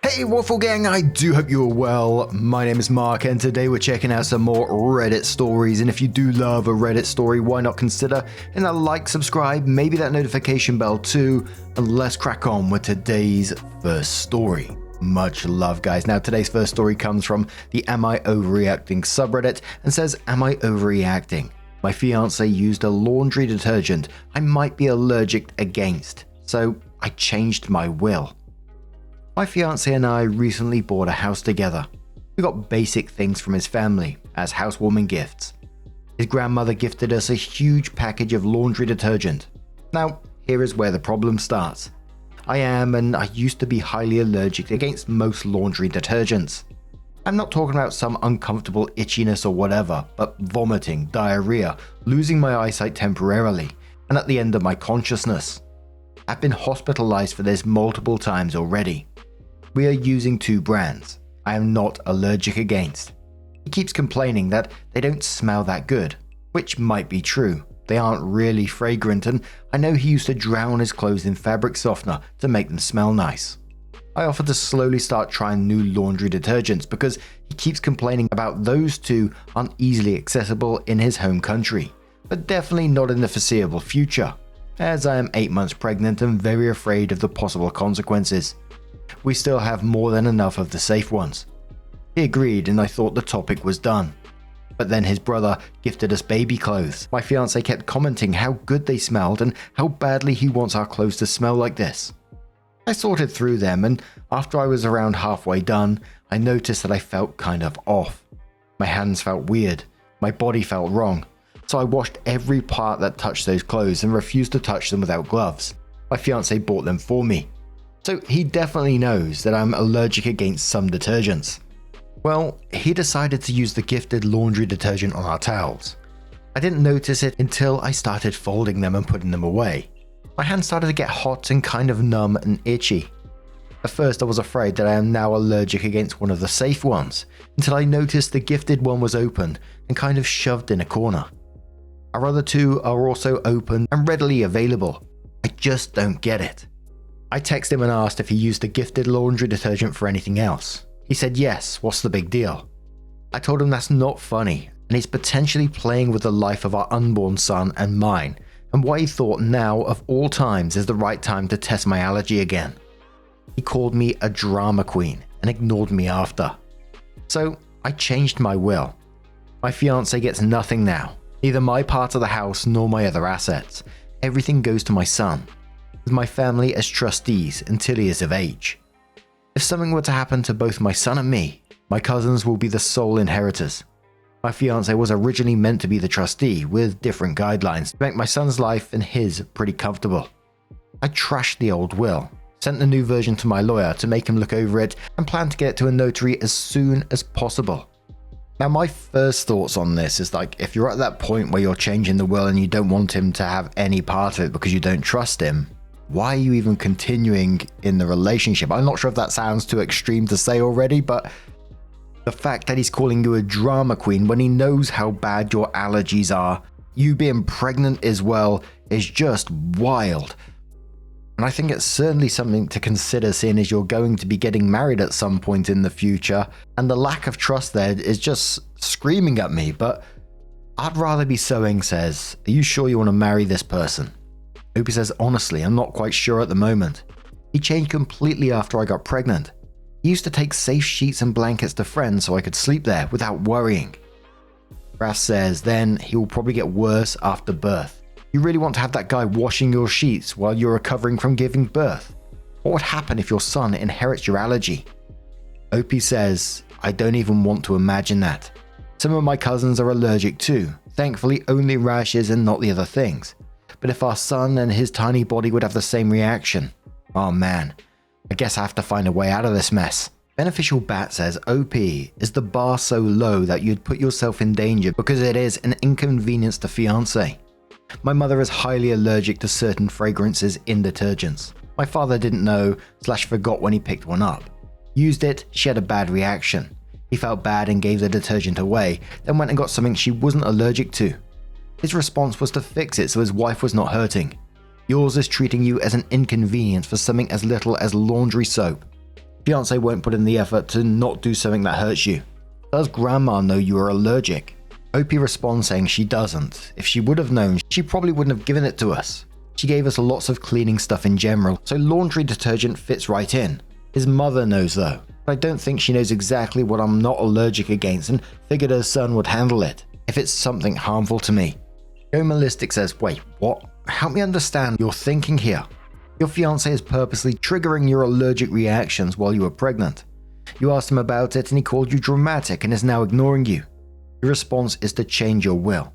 Hey Waffle Gang, I do hope you're well. My name is Mark and today we're checking out some more Reddit stories, and if you do love a Reddit story, why not consider hitting that like, subscribe, maybe that notification bell too, and let's crack on with today's first story. Much love, guys. Now today's first story comes from the Am I Overreacting subreddit and says, am I overreacting? My fiance used a laundry detergent I might be allergic against, so I changed my will. My fiance and I recently bought a house together. We got basic things from his family as housewarming gifts. His grandmother gifted us a huge package of laundry detergent. Now, here is where the problem starts. I am and I used to be highly allergic against most laundry detergents. I'm not talking about some uncomfortable itchiness or whatever, but vomiting, diarrhea, losing my eyesight temporarily, and at the end of my consciousness. I've been hospitalized for this multiple times already. We are using two brands I am not allergic against. He keeps complaining that they don't smell that good, which might be true. They aren't really fragrant, and I know he used to drown his clothes in fabric softener to make them smell nice. I offered to slowly start trying new laundry detergents because he keeps complaining about those two aren't easily accessible in his home country, but definitely not in the foreseeable future, as I am 8 months pregnant and very afraid of the possible consequences. We still have more than enough of the safe ones. He agreed and I thought the topic was done. But then his brother gifted us baby clothes. My fiance kept commenting how good they smelled and how badly he wants our clothes to smell like this. I sorted through them, and after I was around halfway done, I noticed that I felt kind of off. My hands felt weird, my body felt wrong, so I washed every part that touched those clothes and refused to touch them without gloves. My fiance bought them for me. So he definitely knows that I'm allergic against some detergents. Well, he decided to use the gifted laundry detergent on our towels. I didn't notice it until I started folding them and putting them away. My hands started to get hot and kind of numb and itchy. At first I was afraid that I am now allergic against one of the safe ones, until I noticed the gifted one was opened and kind of shoved in a corner. Our other two are also open and readily available. I just don't get it. I texted him and asked if he used the gifted laundry detergent for anything else. He said yes, what's the big deal? I told him that's not funny, and he's potentially playing with the life of our unborn son and mine, and why he thought now of all times is the right time to test my allergy again. He called me a drama queen and ignored me after. So I changed my will. My fiance gets nothing now, neither my part of the house nor my other assets. Everything goes to my son, with my family as trustees until he is of age. If something were to happen to both my son and me, my cousins will be the sole inheritors. My fiance was originally meant to be the trustee with different guidelines to make my son's life and his pretty comfortable. I trashed the old will, sent the new version to my lawyer to make him look over it, and plan to get it to a notary as soon as possible. Now my first thoughts on this is like, if you're at that point where you're changing the will and you don't want him to have any part of it because you don't trust him, why are you even continuing in the relationship? I'm not sure if that sounds too extreme to say already, but the fact that he's calling you a drama queen when he knows how bad your allergies are, you being pregnant as well, is just wild. And I think it's certainly something to consider, seeing as you're going to be getting married at some point in the future, and the lack of trust there is just screaming at me. But I'd rather be sewing says, are you sure you want to marry this person? Opie says, honestly, I'm not quite sure at the moment. He changed completely after I got pregnant. He used to take safe sheets and blankets to friends so I could sleep there without worrying. Raph says, then he will probably get worse after birth. You really want to have that guy washing your sheets while you're recovering from giving birth? What would happen if your son inherits your allergy? Opie says, I don't even want to imagine that. Some of my cousins are allergic too, thankfully only rashes and not the other things. But if our son and his tiny body would have the same reaction, oh man, I guess I have to find a way out of this mess. Beneficial Bat says, OP, is the bar so low that you'd put yourself in danger because it is an inconvenience to fiance? My mother is highly allergic to certain fragrances in detergents. My father didn't know / forgot when he picked one up. Used it, she had a bad reaction. He felt bad and gave the detergent away, then went and got something she wasn't allergic to. His response was to fix it so his wife was not hurting. Yours is treating you as an inconvenience for something as little as laundry soap. Fiance won't put in the effort to not do something that hurts you. Does Grandma know you are allergic? Opie responds saying she doesn't. If she would have known, she probably wouldn't have given it to us. She gave us lots of cleaning stuff in general, so laundry detergent fits right in. His mother knows though, but I don't think she knows exactly what I'm not allergic against and figured her son would handle it if it's something harmful to me. Joe Malistic says, wait, what? Help me understand your thinking here. Your fiance is purposely triggering your allergic reactions while you were pregnant. You asked him about it and he called you dramatic and is now ignoring you. Your response is to change your will.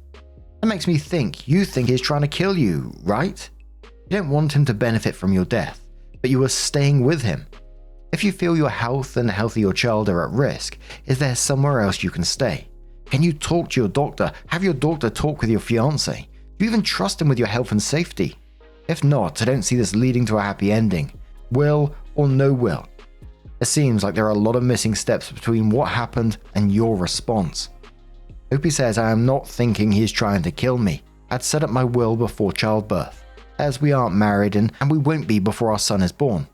That makes me think you think he's trying to kill you, right? You don't want him to benefit from your death, but you are staying with him. If you feel your health and the health of your child are at risk, is there somewhere else you can stay? Can you talk to your doctor? Have your doctor talk with your fiance? Do you even trust him with your health and safety? If not, I don't see this leading to a happy ending. Will or no will. It seems like there are a lot of missing steps between what happened and your response. Opie says I am not thinking he is trying to kill me. I'd set up my will before childbirth, as we aren't married and we won't be before our son is born.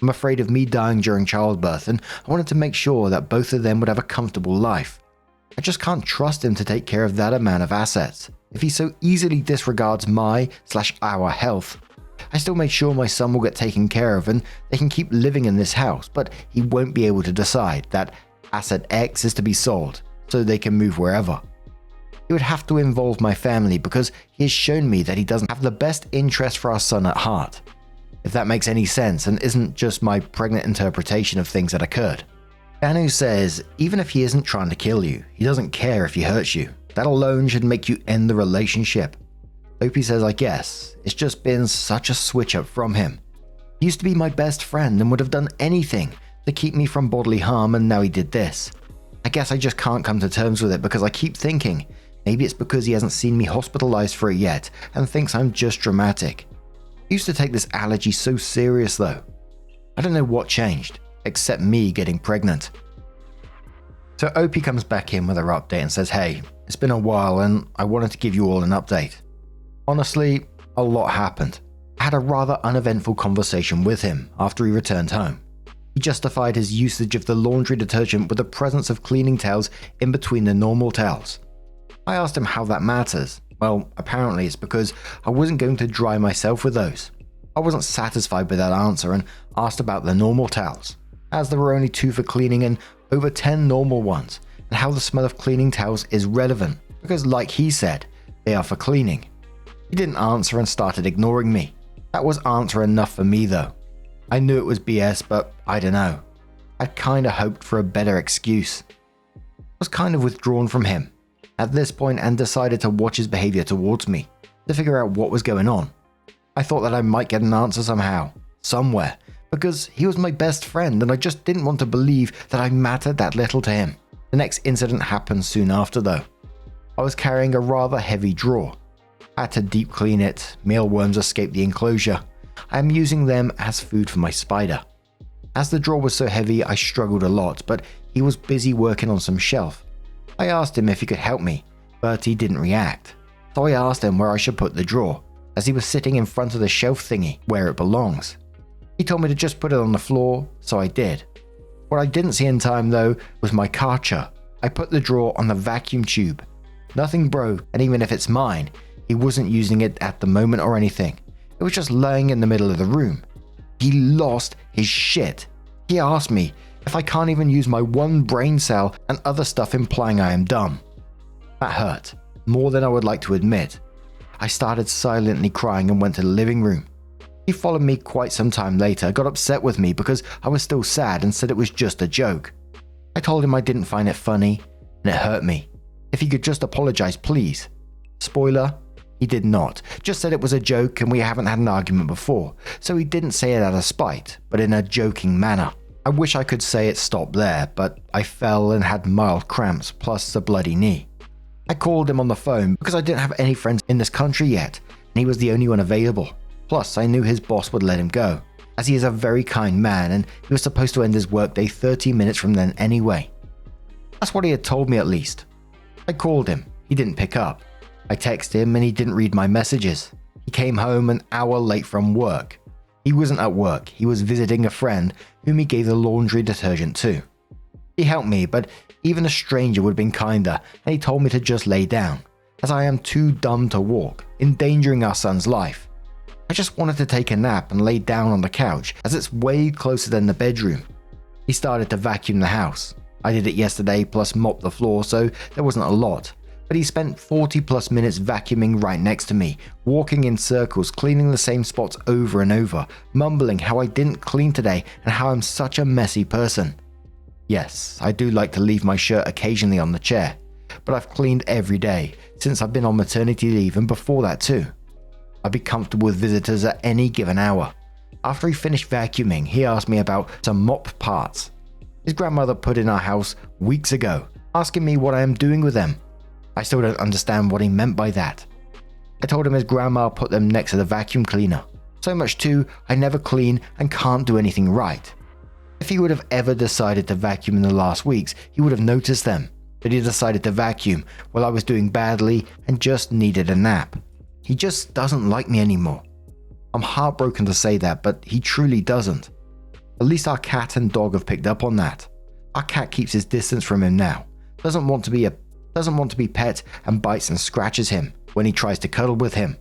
I'm afraid of me dying during childbirth and I wanted to make sure that both of them would have a comfortable life. I just can't trust him to take care of that amount of assets. If he so easily disregards my/our health, I still made sure my son will get taken care of and they can keep living in this house, but he won't be able to decide that asset X is to be sold so they can move wherever. He would have to involve my family because he has shown me that he doesn't have the best interest for our son at heart. If that makes any sense and isn't just my pregnant interpretation of things that occurred. Danu says, even if he isn't trying to kill you, he doesn't care if he hurts you. That alone should make you end the relationship. Opie says, I guess, it's just been such a switch up from him. He used to be my best friend and would have done anything to keep me from bodily harm, and now he did this. I guess I just can't come to terms with it because I keep thinking, maybe it's because he hasn't seen me hospitalized for it yet and thinks I'm just dramatic. I used to take this allergy so serious though. I don't know what changed, except me getting pregnant. So Opie comes back in with her update and says, hey, it's been a while and I wanted to give you all an update. Honestly, a lot happened. I had a rather uneventful conversation with him after he returned home. He justified his usage of the laundry detergent with the presence of cleaning towels in between the normal towels. I asked him how that matters. Well, apparently it's because I wasn't going to dry myself with those. I wasn't satisfied with that answer and asked about the normal towels, as there were only 2 for cleaning and over 10 normal ones, and how the smell of cleaning towels is relevant, because like he said, they are for cleaning. He didn't answer and started ignoring me. That was answer enough for me though. I knew it was BS, but I don't know. I'd kinda hoped for a better excuse. I was kind of withdrawn from him at this point and decided to watch his behavior towards me to figure out what was going on. I thought that I might get an answer somehow, somewhere, because he was my best friend and I just didn't want to believe that I mattered that little to him. The next incident happened soon after though. I was carrying a rather heavy drawer. I had to deep clean it. Mealworms escaped the enclosure. I am using them as food for my spider. As the drawer was so heavy, I struggled a lot, but he was busy working on some shelf. I asked him if he could help me, but he didn't react. So I asked him where I should put the drawer, as he was sitting in front of the shelf thingy, where it belongs. He told me to just put it on the floor, so I did. What I didn't see in time though was my Karcher. I put the drawer on the vacuum tube. Nothing broke, and even if it's mine, he wasn't using it at the moment or anything. It was just laying in the middle of the room. He lost his shit. He asked me if I can't even use my one brain cell and other stuff, implying I am dumb. That hurt, more than I would like to admit. I started silently crying and went to the living room. He followed me quite some time later, got upset with me because I was still sad and said it was just a joke. I told him I didn't find it funny and it hurt me. If he could just apologize, please. Spoiler, he did not, just said it was a joke and we haven't had an argument before, so he didn't say it out of spite, but in a joking manner. I wish I could say it stopped there, but I fell and had mild cramps plus a bloody knee. I called him on the phone because I didn't have any friends in this country yet, and he was the only one available. Plus, I knew his boss would let him go, as he is a very kind man and he was supposed to end his workday 30 minutes from then anyway. That's what he had told me at least. I called him, he didn't pick up. I texted him and he didn't read my messages. He came home an hour late from work. He wasn't at work, he was visiting a friend whom he gave the laundry detergent to. He helped me, but even a stranger would have been kinder, and he told me to just lay down, as I am too dumb to walk, endangering our son's life. I just wanted to take a nap and lay down on the couch, as it's way closer than the bedroom. He started to vacuum the house. I did it yesterday plus mop the floor, so there wasn't a lot. But he spent 40 plus minutes vacuuming right next to me, walking in circles, cleaning the same spots over and over, mumbling how I didn't clean today and how I'm such a messy person. Yes, I do like to leave my shirt occasionally on the chair, but I've cleaned every day since I've been on maternity leave and before that too. I'd be comfortable with visitors at any given hour. After he finished vacuuming, he asked me about some mop parts his grandmother put in our house weeks ago, asking me what I am doing with them. I still don't understand what he meant by that. I told him his grandma put them next to the vacuum cleaner. So much too, I never clean and can't do anything right. If he would have ever decided to vacuum in the last weeks, he would have noticed them. But he decided to vacuum while I was doing badly and just needed a nap. He just doesn't like me anymore. I'm heartbroken to say that, but he truly doesn't. At least our cat and dog have picked up on that. Our cat keeps his distance from him now. Doesn't want to be pet and bites and scratches him when he tries to cuddle with him.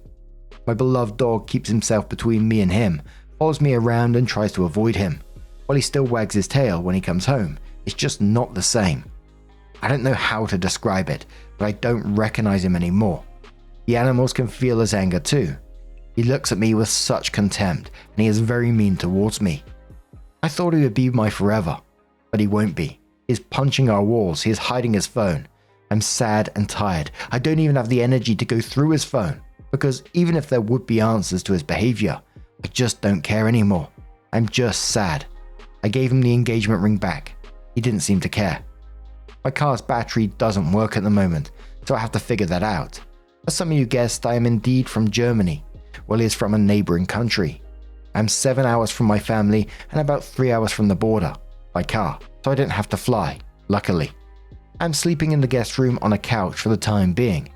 My beloved dog keeps himself between me and him, follows me around and tries to avoid him. While he still wags his tail when he comes home, it's just not the same. I don't know how to describe it, but I don't recognize him anymore. The animals can feel his anger too. He looks at me with such contempt, and he is very mean towards me. I thought he would be my forever, but he won't be. He is punching our walls, he is hiding his phone. I'm sad and tired. I don't even have the energy to go through his phone, because even if there would be answers to his behavior, I just don't care anymore. I'm just sad. I gave him the engagement ring back. He didn't seem to care. My car's battery doesn't work at the moment, so I have to figure that out. As some of you guessed, I am indeed from Germany, while he is from a neighboring country. I'm 7 hours from my family and about 3 hours from the border, by car, so I don't have to fly, luckily. I'm sleeping in the guest room on a couch for the time being.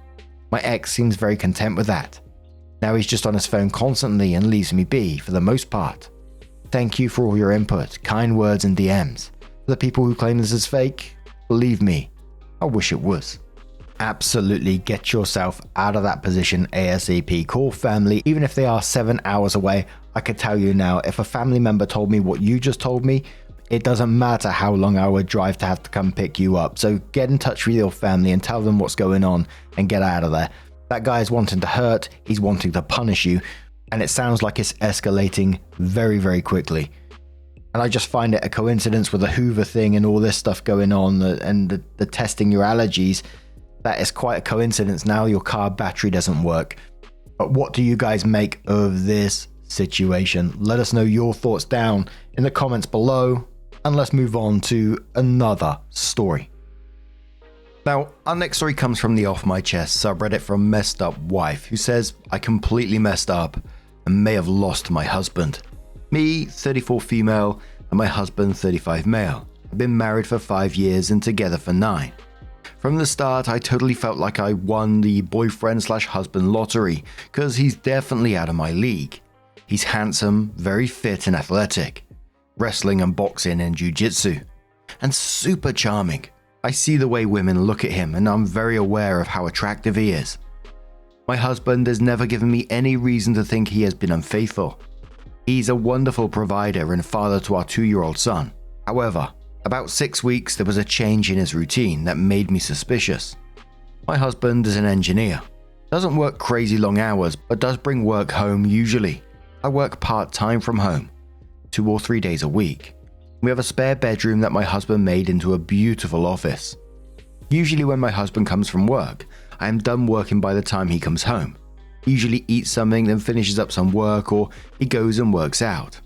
My ex seems very content with that. Now he's just on his phone constantly and leaves me be for the most part. Thank you for all your input, kind words and DMs. For the people who claim this is fake, believe me, I wish it was. Absolutely get yourself out of that position ASAP. Call family, even if they are 7 hours away. I could tell you now, if a family member told me what you just told me, it doesn't matter how long I would drive to have to come pick you up. So get in touch with your family and tell them what's going on and get out of there. That guy is wanting to hurt, he's wanting to punish you, and it sounds like it's escalating very, very quickly. And I just find it a coincidence with the Hoover thing and all this stuff going on and the testing your allergies. That is quite a coincidence. Now your car battery doesn't work. But what do you guys make of this situation? Let us know your thoughts down in the comments below, and let's move on to another story. Now, our next story comes from the Off My Chest subreddit from Messedupwife, who says, I completely messed up and may have lost my husband. Me, 34 female, and my husband, 35 male. I've been married for 5 years and together for 9. From the start, I totally felt like I won the boyfriend/husband lottery, because he's definitely out of my league. He's handsome, very fit and athletic, wrestling and boxing and jiu-jitsu, and super charming. I see the way women look at him and I'm very aware of how attractive he is. My husband has never given me any reason to think he has been unfaithful. He's a wonderful provider and father to our 2-year-old son. However, about 6 weeks there was a change in his routine that made me suspicious. My husband is an engineer. Doesn't work crazy long hours, but does bring work home usually. I work part-time from home, 2 or 3 days a week. We have a spare bedroom that my husband made into a beautiful office. Usually when my husband comes from work, I am done working by the time he comes home. He usually eats something, then finishes up some work, or he goes and works out.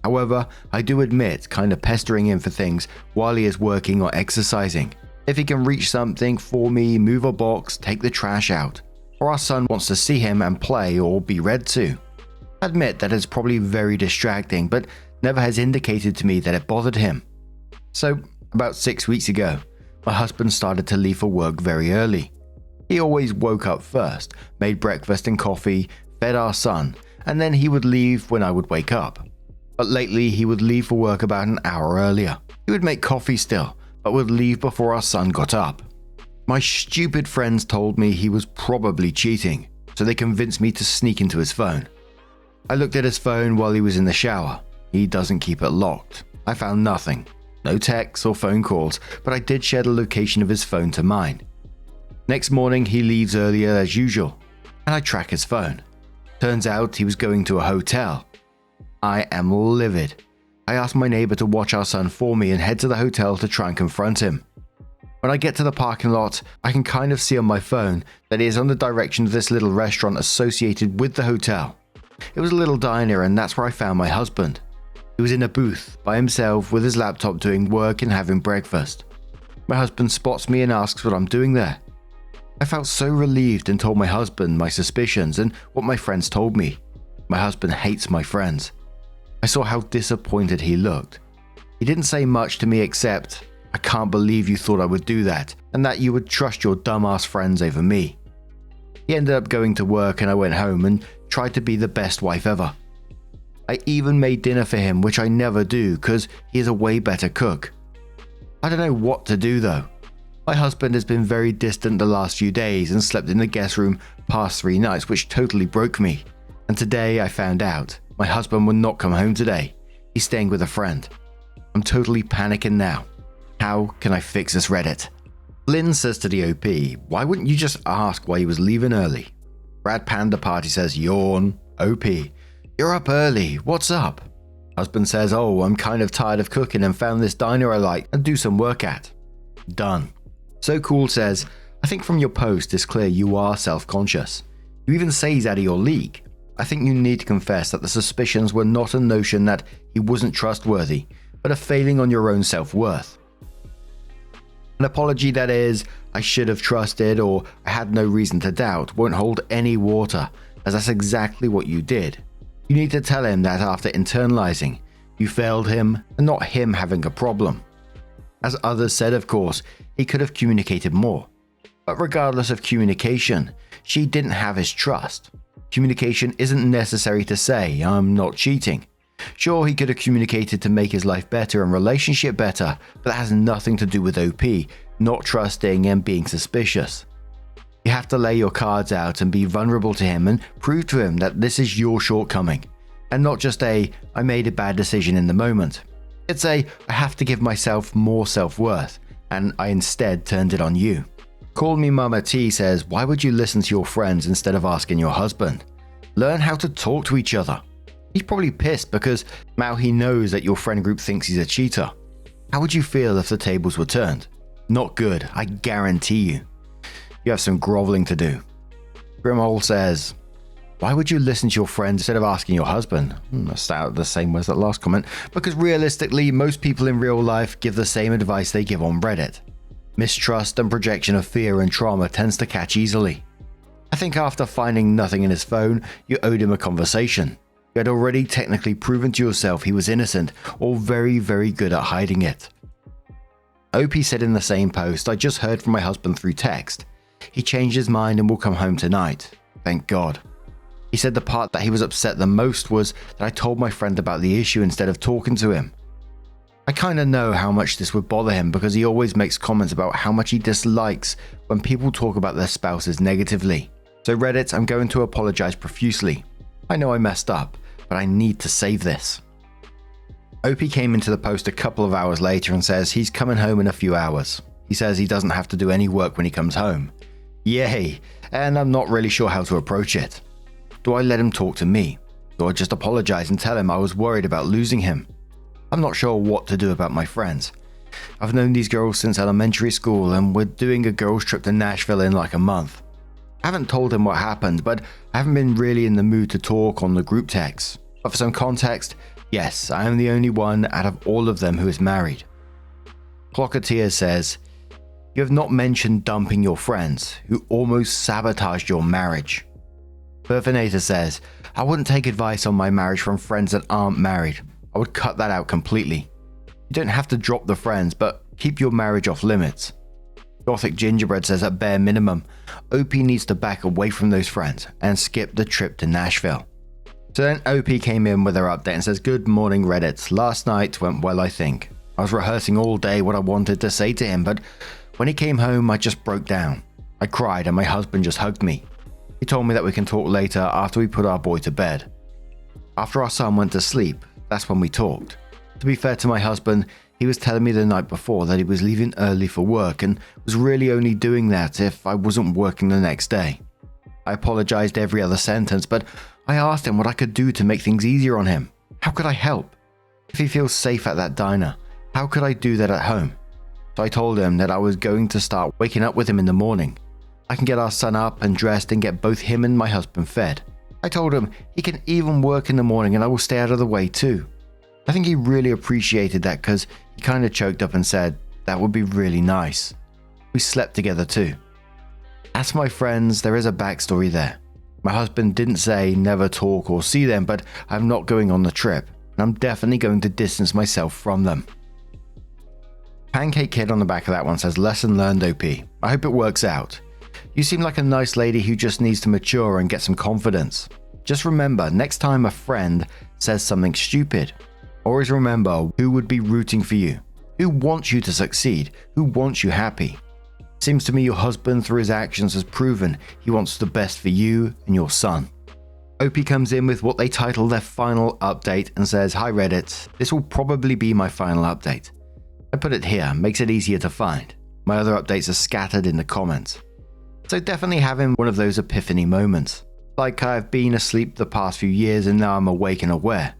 However, I do admit kind of pestering him for things while he is working or exercising. If he can reach something for me, move a box, take the trash out, or our son wants to see him and play or be read to. I admit that it's probably very distracting, but never has indicated to me that it bothered him. So, about 6 weeks ago, my husband started to leave for work very early. He always woke up first, made breakfast and coffee, fed our son, and then he would leave when I would wake up. But lately he would leave for work about an hour earlier. He would make coffee still, but would leave before our son got up. My stupid friends told me he was probably cheating, so they convinced me to sneak into his phone. I looked at his phone while he was in the shower. He doesn't keep it locked. I found nothing. No texts or phone calls, but I did share the location of his phone to mine. Next morning he leaves earlier as usual, and I track his phone. Turns out he was going to a hotel. I am livid. I asked my neighbor to watch our son for me and head to the hotel to try and confront him. When I get to the parking lot, I can kind of see on my phone that he is on the direction of this little restaurant associated with the hotel. It was a little diner, and that's where I found my husband. He was in a booth by himself with his laptop doing work and having breakfast. My husband spots me and asks what I'm doing there. I felt so relieved and told my husband my suspicions and what my friends told me. My husband hates my friends. I saw how disappointed he looked. He didn't say much to me except, "I can't believe you thought I would do that, and that you would trust your dumbass friends over me." He ended up going to work, and I went home and tried to be the best wife ever. I even made dinner for him, which I never do because he is a way better cook. I don't know what to do though. My husband has been very distant the last few days and slept in the guest room past 3 nights, which totally broke me. And today I found out my husband will not come home today. He's staying with a friend. I'm totally panicking now. How can I fix this Reddit? Lynn says to the OP, "Why wouldn't you just ask why he was leaving early?" Brad Panda Party says, "Yawn." OP, "You're up early. What's up?" Husband says, "Oh, I'm kind of tired of cooking and found this diner I like and do some work at." Done. So Cool says, "I think from your post it's clear you are self-conscious. You even say he's out of your league. I think you need to confess that the suspicions were not a notion that he wasn't trustworthy, but a failing on your own self-worth. An apology that is, I should have trusted or I had no reason to doubt won't hold any water, as that's exactly what you did. You need to tell him that after internalizing, you failed him and not him having a problem. As others said, of course, he could have communicated more. But regardless of communication, she didn't have his trust. Communication isn't necessary to say, 'I'm not cheating.' Sure, he could have communicated to make his life better and relationship better, but that has nothing to do with OP, not trusting and being suspicious. You have to lay your cards out and be vulnerable to him and prove to him that this is your shortcoming, and not just a, 'I made a bad decision in the moment.' It's a, 'I have to give myself more self-worth, and I instead turned it on you.' Call Me Mama T says, "Why would you listen to your friends instead of asking your husband? Learn how to talk to each other. He's probably pissed because now he knows that your friend group thinks he's a cheater. How would you feel if the tables were turned? Not good, I guarantee you. You have some groveling to do." Grimhole says, "Why would you listen to your friends instead of asking your husband?" That's out the same as that last comment. Because realistically, most people in real life give the same advice they give on Reddit. Mistrust and projection of fear and trauma tends to catch easily. I think after finding nothing in his phone, you owed him a conversation. You had already technically proven to yourself he was innocent or very, very good at hiding it. OP said in the same post, "I just heard from my husband through text. He changed his mind and will come home tonight. Thank God." He said the part that he was upset the most was that I told my friend about the issue instead of talking to him. I kinda know how much this would bother him because he always makes comments about how much he dislikes when people talk about their spouses negatively. So Reddit, I'm going to apologize profusely. I know I messed up, but I need to save this. OP came into the post a couple of hours later and says he's coming home in a few hours. He says he doesn't have to do any work when he comes home. Yay, and I'm not really sure how to approach it. Do I let him talk to me? Do I just apologize and tell him I was worried about losing him? I'm not sure what to do about my friends. I've known these girls since elementary school and we're doing a girls trip to Nashville in like a month. I haven't told him what happened, but I haven't been really in the mood to talk on the group text. But for some context, yes, I am the only one out of all of them who is married. Clocketeer says, "You have not mentioned dumping your friends, who almost sabotaged your marriage." Perfinator says, "I wouldn't take advice on my marriage from friends that aren't married. I would cut that out completely. You don't have to drop the friends, but keep your marriage off limits." Gothic Gingerbread says at bare minimum, OP needs to back away from those friends and skip the trip to Nashville. So then OP came in with her update and says, "Good morning, Reddit. Last night went well, I think. I was rehearsing all day what I wanted to say to him, but when he came home, I just broke down. I cried and my husband just hugged me. He told me that we can talk later after we put our boy to bed. After our son went to sleep, that's when we talked. To be fair to my husband, he was telling me the night before that he was leaving early for work and was really only doing that if I wasn't working the next day. I apologized every other sentence, but I asked him what I could do to make things easier on him. How could I help? If he feels safe at that diner, how could I do that at home? So I told him that I was going to start waking up with him in the morning. I can get our son up and dressed and get both him and my husband fed. I told him he can even work in the morning and I will stay out of the way too. I think he really appreciated that because he kind of choked up and said, that would be really nice. We slept together too. As for my friends, there is a backstory there. My husband didn't say never talk or see them, but I'm not going on the trip, and I'm definitely going to distance myself from them." Pancake Kid on the back of that one says, "Lesson learned, OP. I hope it works out. You seem like a nice lady who just needs to mature and get some confidence. Just remember, next time a friend says something stupid, always remember who would be rooting for you, who wants you to succeed, who wants you happy. Seems to me your husband, through his actions, has proven he wants the best for you and your son." OP comes in with what they title their final update and says, "Hi Reddit, this will probably be my final update. I put it here, makes it easier to find. My other updates are scattered in the comments. So definitely having one of those epiphany moments. Like I've been asleep the past few years and now I'm awake and aware.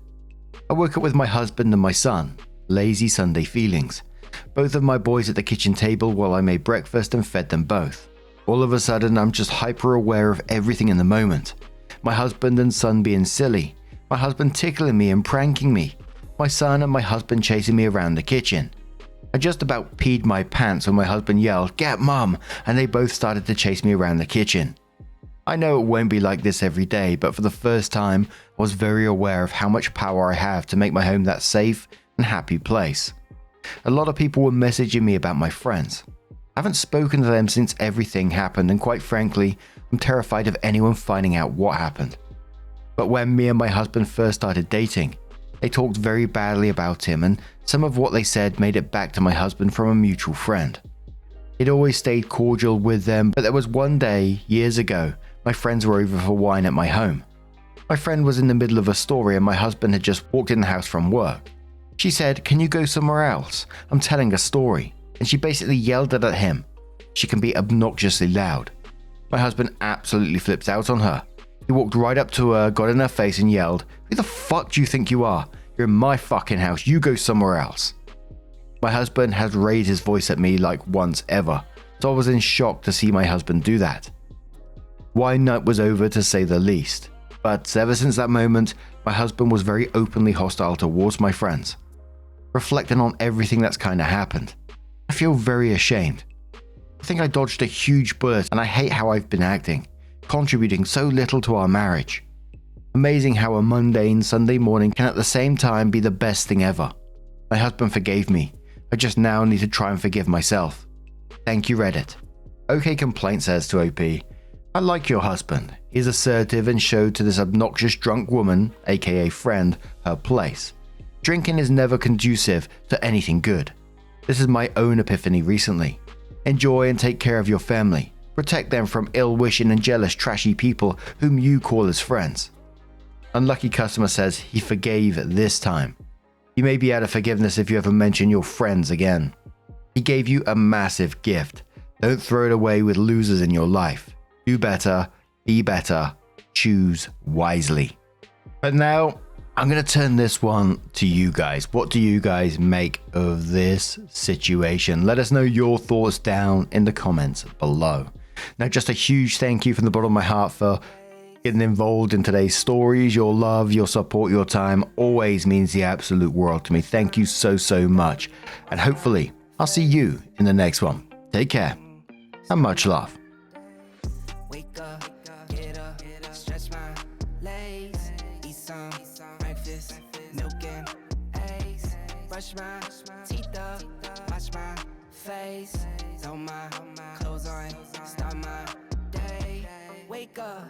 I woke up with my husband and my son. Lazy Sunday feelings. Both of my boys at the kitchen table while I made breakfast and fed them both. All of a sudden, I'm just hyper aware of everything in the moment. My husband and son being silly. My husband tickling me and pranking me. My son and my husband chasing me around the kitchen. I just about peed my pants when my husband yelled, 'Get Mum!' and they both started to chase me around the kitchen. I know it won't be like this every day, but for the first time, I was very aware of how much power I have to make my home that safe and happy place. A lot of people were messaging me about my friends. I haven't spoken to them since everything happened, and quite frankly, I'm terrified of anyone finding out what happened. But when me and my husband first started dating, they talked very badly about him, and some of what they said made it back to my husband from a mutual friend. He'd always stayed cordial with them, but there was one day, years ago, my friends were over for wine at my home. My friend was in the middle of a story and my husband had just walked in the house from work. She said, "Can you go somewhere else? I'm telling a story." And she basically yelled at him. She can be obnoxiously loud. My husband absolutely flipped out on her. He walked right up to her, got in her face and yelled, "Who the fuck do you think you are? You're in my fucking house, you go somewhere else." My husband has raised his voice at me like once ever, so I was in shock to see my husband do that. Wine night was over to say the least, but ever since that moment, my husband was very openly hostile towards my friends. Reflecting on everything that's kinda happened, I feel very ashamed. I think I dodged a huge bullet and I hate how I've been acting, contributing so little to our marriage. Amazing how a mundane Sunday morning can at the same time be the best thing ever. My husband forgave me. I just now need to try and forgive myself. Thank you, Reddit. OK Complaint says to OP, "I like your husband. He's assertive and showed to this obnoxious drunk woman, aka friend, her place. Drinking is never conducive to anything good. This is my own epiphany recently. Enjoy and take care of your family. Protect them from ill-wishing and jealous trashy people whom you call as friends." Unlucky customer says he forgave this time. You may be out of forgiveness if you ever mention your friends again. He gave you a massive gift. Don't throw it away with losers in your life. Do better, be better, choose wisely. But now, I'm going to turn this one to you guys. What do you guys make of this situation? Let us know your thoughts down in the comments below. Now, just a huge thank you from the bottom of my heart for getting involved in today's stories. Your love, your support, your time always means the absolute world to me. Thank you so, so much. And hopefully, I'll see you in the next one. Take care and much love. Wake up, get up, stretch my legs, eat some breakfast, milk and eggs, brush my teeth up, wash my face, throw my clothes on, start my day. Wake up.